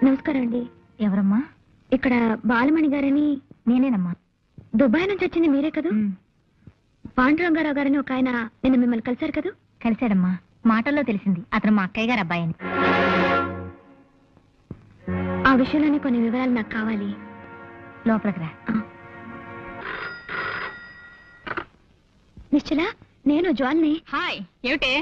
నమస్కారం అండి. ఎవరమ్మా? ఇక్కడ బాలమణి గారని. నేనేనమ్మా. దుబాయ్ నుంచి వచ్చింది మీరే కదా? పాండురంగారావు గారని ఒక ఆయన నిన్న మిమ్మల్ని కలిశారు కదా? కలిశాడమ్మా. మాటల్లో తెలిసింది అతను మా అక్కయ్య గారు అబ్బాయి అని. ఆ విషయంలోనే కొన్ని వివరాలు నాకు కావాలి. లోపలికి రా. నిశ్చల, నేను జ్వాల్ని. హాయ్. ఏమిటే?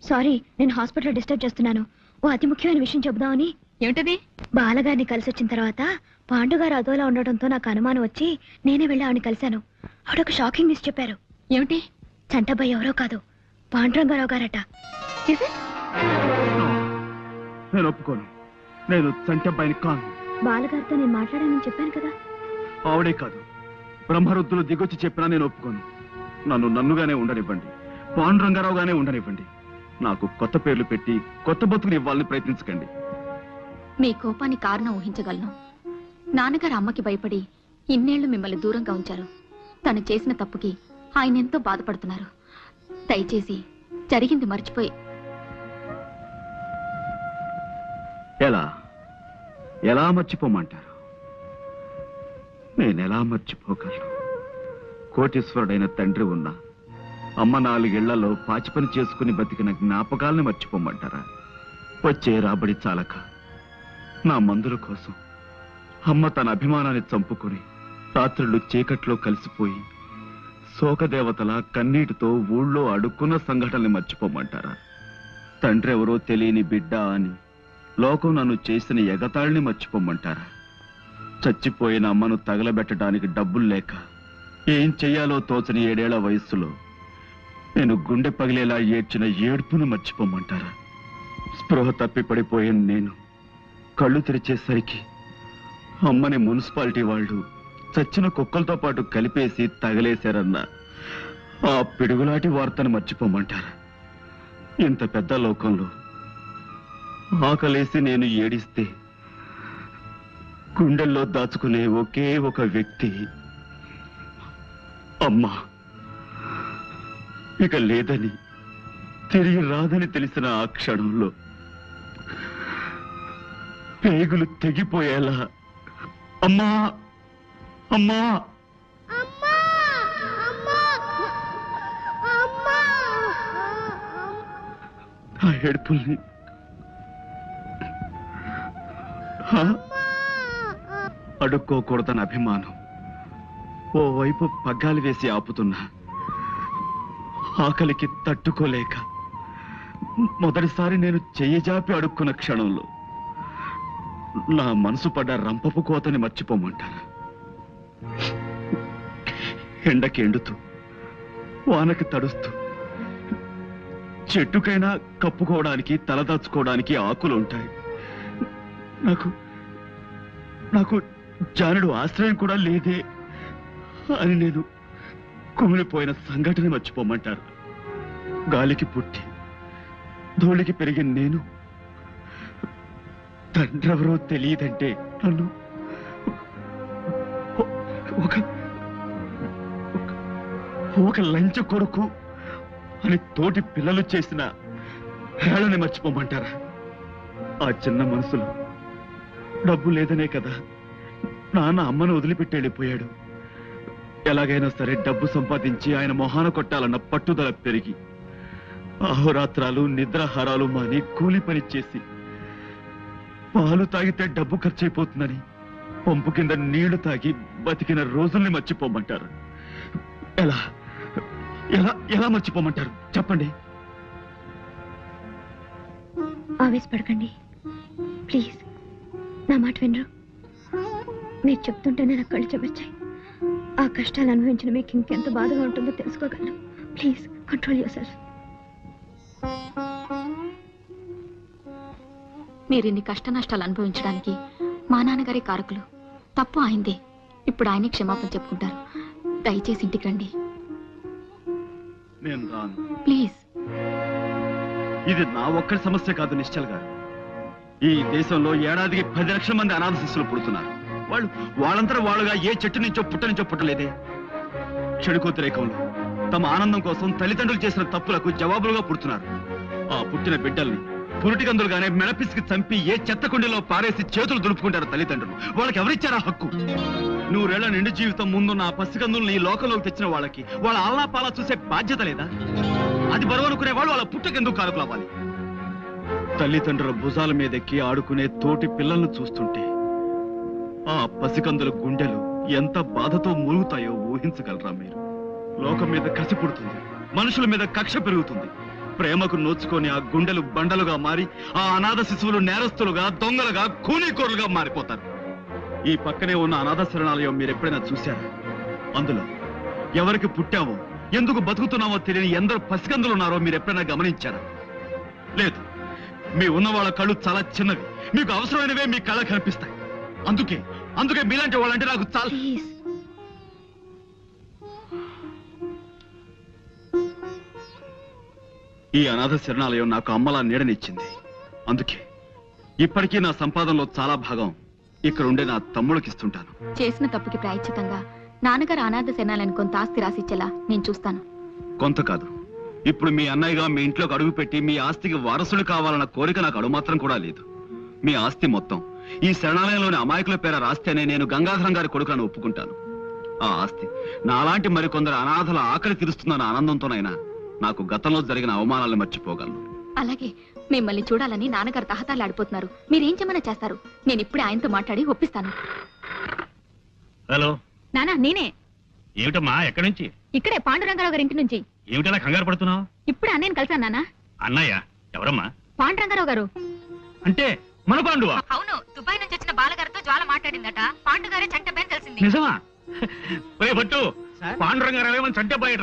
సారీ, నేను హాస్పిటల్లో డిస్టర్బ్ చేస్తున్నాను. ఓ అతి ముఖ్యమైన విషయం చెబుదామని. ఏమిటది? బాలగారిని కలిసి వచ్చిన తర్వాత పాండుగారు అదోలా ఉండటంతో నాకు అనుమానం వచ్చి నేనే వెళ్ళి ఆవిడని కలిశాను. ఆవిడొక షాకింగ్ న్యూస్ చెప్పారు. ఏమిటి? చంటబ్బాయి ఎవరో కాదు, పాండురంగారావు గారట. నేను ఒప్పుకోను. నేను చంటబ్బాయిని కాను. బాలగారితో నేను మాట్లాడానని చెప్పాను కదా. ఆవిడే కాదు, బ్రహ్మరుద్దులు దిగొచ్చి చెప్పినా నేను ఒప్పుకోను. నన్నుగానే ఉండనివ్వండి, పాండురంగారావుగానే ఉండనివ్వండి. నాకు కొత్త పేర్లు పెట్టి కొత్త బతుకుని ఇవ్వాలని ప్రయత్నించకండి. మీ కోపాన్ని కారణం ఊహించగలను. నాన్నగారు అమ్మకి భయపడి ఇన్నేళ్లు మిమ్మల్ని దూరంగా ఉంచారు. తను చేసిన తప్పుకి ఆయన ఎంతో బాధపడుతున్నారు. దయచేసి జరిగింది మర్చిపోయి. ఎలా మర్చిపోమంటారు? నేనెలా మర్చిపోగలను? కోటీశ్వరుడైన తండ్రి ఉన్నా అమ్మ 4 ఏళ్లలో పాచి పని చేసుకుని బతికిన జ్ఞాపకాలని మర్చిపోమంటారా? వచ్చే రాబడి చాలక నా మందుల కోసం అమ్మ తన అభిమానాన్ని చంపుకొని రాత్రులు చీకట్లో కలిసిపోయి శోకదేవతల కన్నీటితో ఊళ్ళో అడుక్కున్న సంఘటనల్ని మర్చిపోమంటారా? తండ్రి ఎవరో తెలియని బిడ్డ అని లోకం నన్ను చేసిన ఎగతాళిని మర్చిపోమంటారా? చచ్చిపోయిన అమ్మను తగలబెట్టడానికి డబ్బులు లేక ఏం చెయ్యాలో తోచని 7 ఏళ్ల వయస్సులో నేను గుండె పగిలేలా ఏడ్చిన ఏడ్పును మర్చిపోమంటారా? స్పృహ తప్పి పడిపోయిన నేను కళ్ళు తెరిచేసరికి అమ్మని మున్సిపాలిటీ వాళ్ళు చచ్చిన కుక్కలతో పాటు కలిపేసి తగలేశారన్న ఆ పిడుగులాంటి వార్తను మర్చిపోమంటారా? ఇంత పెద్ద లోకంలో ఆకలేసి నేను ఏడిస్తే గుండెల్లో దాచుకునే ఒకే ఒక వ్యక్తి అమ్మా ఇక లేదని, తిరిగి రాదని తెలిసిన ఆ క్షణంలో పేగులు తెగిపోయేలా అమ్మా అమ్మా ఆ ఏడుపుల్ని అడుక్కోకూడదని అభిమానం ఓవైపు పగ్గాలు వేసి ఆపుతున్నా ఆకలికి తట్టుకోలేక మొదటిసారి నేను చెయ్యజాపి అడుక్కున్న క్షణంలో నా మనసు పడ్డ రంపపు కోతని మర్చిపోమంటారా? ఎండకి ఎండుతూ వానకి తడుస్తూ చెట్టుకైనా కప్పుకోవడానికి తలదాచుకోవడానికి ఆకులు ఉంటాయి. నాకు జానుడు ఆశ్రయం కూడా లేదే అని నేను కుమిలిపోయిన సంఘటన మర్చిపోమంటారు? గాలికి పుట్టి ధూళికి పెరిగిన నేను తండ్రెవరో తెలియదంటే నన్ను ఒక లంచ కొడుకు అని తోటి పిల్లలు చేసిన హేళని మర్చిపోమంటారా? ఆ చిన్న మనసులో డబ్బు లేదనే కదా నాన్న అమ్మను వదిలిపెట్టి వెళ్ళిపోయాడు. ఎలాగైనా సరే డబ్బు సంపాదించి ఆయన మొహాన కొట్టాలన్న పట్టుదల పెరిగి అహోరాత్రాలు నిద్రాహారాలు మాని కూలి పని చేసి పాలు తాగితే డబ్బు ఖర్చు అయిపోతుందని పంపు కింద నీళ్లు తాగి బతికిన రోజుల్ని మర్చిపోమంటారు? ఎలా ఎలా ఎలా మర్చిపోమంటారు చెప్పండి? ఆవేశపడకండి ప్లీజ్, నా మాట వినరు. మీరు చెప్తుంటేనే నా కళ్ళు చెమర్చాయి. ఆ కష్టాలు అనుభవించిన మీకు ఇంకెంత బాధగా ఉంటుందో తెలుసుకోగలను. Please control yourself. మీరిన్ని కష్ట నష్టాలు అనుభవించడానికి మా నాన్నగారి కారకులు. తప్పు ఆయనదే. ఇప్పుడు ఆయనే క్షమాపణ చెప్పుకుంటారు. దయచేసి ఇంటికి రండి నేను రాను. ప్లీజ్. ఇది నా ఒక్కరి సమస్య కాదు నిశ్చల్ గారు. ఈ దేశంలో ఏడాదికి 10 లక్షల మంది అనాథ శిశువులు పుడుతున్నారు. వాళ్ళంతా వాళ్ళుగా ఏ చెట్టు నుంచో పుట్టలేదే. చెడు వ్యతిరేకంలో తమ ఆనందం కోసం తల్లిదండ్రులు చేసిన తప్పులకు జవాబులుగా పుడుతున్నారు. ఆ పుట్టిన బిడ్డల్ని పురుటికందులుగానే మెడపిసికి చంపి ఏ చెత్త కుండీలో పారేసి చేతులు దులుపుకుంటారు తల్లిదండ్రులు. వాళ్ళకి ఎవరిచ్చారా హక్కు? 100 ఏళ్ల నిండు జీవితం ముందున్న ఆ పసికందుల్ని ఈ లోకంలోకి తెచ్చిన వాళ్ళకి వాళ్ళ ఆలాపాలా చూసే బాధ్యత లేదా? అది బరువు అనుకునే వాళ్ళు వాళ్ళ పుట్టకెందుకు కారుకులు అవ్వాలి? తల్లిదండ్రుల భుజాల మీదెక్కి ఆడుకునే తోటి పిల్లలను చూస్తుంటే ఆ పసికందుల గుండెలు ఎంత బాధతో మూలుగుతాయో ఊహించగలరా మీరు? లోకం మీద కసి పుడుతుంది, మనుషుల మీద కక్ష పెరుగుతుంది. ప్రేమకు నోచుకొని ఆ గుండెలు బండలుగా మారి ఆ అనాథ శిశువులు నేరస్తులుగా, దొంగలుగా, కూనీకోరులుగా మారిపోతారు. ఈ పక్కనే ఉన్న అనాథ శరణాలయం మీరెప్పుడైనా చూశారా? అందులో ఎవరికి పుట్టావో, ఎందుకు బతుకుతున్నావో తెలియని ఎందరో పసికందులు ఉన్నారో మీరెప్పుడైనా గమనించారా? లేదు. మీ ఉన్న వాళ్ళ కళ్ళు చాలా చిన్నవి, మీకు అవసరమైనవే మీ కళ్ళ కనిపిస్తాయి. అందుకే మీలాంటి వాళ్ళంటే నాకు చాలా. ఈ అనాథ శరణాలయం నాకు అమ్మలా నీడనిచ్చింది. అందుకే ఇప్పటికీ నా సంపాదనలో చాలా భాగం ఇక్కడ ఉండే నా తమ్ముడికిస్తుంటాను. చేసిన తప్పుకి ప్రాయశ్చితంగా నాన్నగారు అనాథ శరణాలని కొంత ఆస్తి రాసిచ్చేలా నేను చూస్తాను. కొంత కాదు, ఇప్పుడు మీ అన్నయ్యగా మీ ఇంట్లోకి అడుగు పెట్టి మీ ఆస్తికి వారసులు కావాలన్న కోరిక నాకు అడుమాత్రం కూడా లేదు. మీ ఆస్తి మొత్తం ఈ శరణాలయంలోని అమాయకుల పేర రాస్తేనే నేను గంగాధరం గారి కొడుకులను ఒప్పుకుంటాను. ఆ ఆస్తి నాలాంటి మరికొందరు అనాథల ఆకలి తీరుస్తుందన్న ఆనందంతోనైనా నాకు గతంలో జరిగిన అవమానాలను మర్చిపోగలను. అలాగే మిమ్మల్ని చూడాలని నాన్నగారు తహతాలాడిపోతున్నారు. మీరేం చెమన్నా చేస్తారు. నేను ఇప్పుడే ఆయనతో మాట్లాడి ఒప్పిస్తాను. హలో నానా, నేనే. ఏమిటమ్మా, ఎక్కడి నుంచి? ఇక్కడే పాండురంగారావు గారి ఇంటి నుంచి. ఏమిటలా కంగారు పడుతున్నావు? ఇప్పుడే అన్నయ్యని కలిసాను నాన్న. అన్నయ్య ఎవరమ్మా? పాండురంగారావు గారు. అంటే మన పాండువా? అవును, దుబాయ్ నుంచి వచ్చిన బాలగారితో జ్వాల మాట్లాడిందట. పాండుగారే చంటపైన తెలిసింది. నిజమా? భట్టు, పాండురంగారావు ఏమని చంటే బయట